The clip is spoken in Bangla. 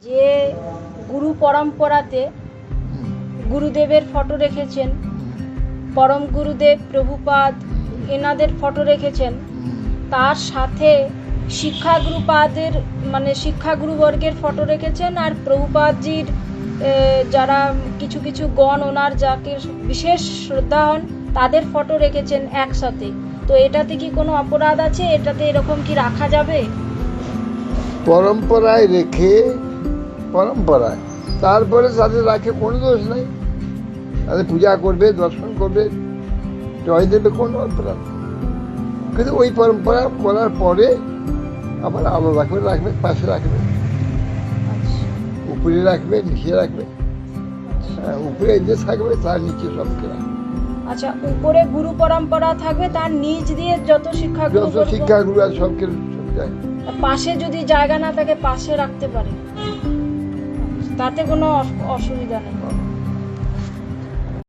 যে গুরু পরম্পরাতে গুরুদেবের ফটো রেখেছেন, পরম গুরুদেব প্রভুপাদ এনাদের ফটো রেখেছেন, তার সাথে শিক্ষাগুরুপাদের মানে শিক্ষাগুরুবর্গের ফটো রেখেছেন, আর প্রভুপাদজির যারা কিছু কিছু গণ ওনার যাকে বিশেষ শ্রদ্ধা হন তাদের ফটো রেখেছেন একসাথে। তো এটাতে কি কোনো অপরাধ আছে? এটাতে এরকম কি রাখা যাবে? পরম্পরায় রেখে পরম্পরায় তারপরে তাদের রাখে কোনো দোষ নাই। তাদের পূজা করবে, দর্শন করবে, জয় দেবে, কোনো অপরাধ। কিন্তু ওই পরম্পরা করার পরে আবার আলো রাখবে, পাশে রাখবে, উপরে রাখবে, নিচে রাখবে। উপরে যে থাকবে তার নিচে সবকে রাখবে। আচ্ছা, উপরে গুরু পরম্পরা থাকবে, তার নিচ দিয়ে যত শিক্ষাগুরু আর সবকে পাশে যদি জায়গা না থাকে পাশে রাখতে পারে, তাতে কোনো অসুবিধা নেই।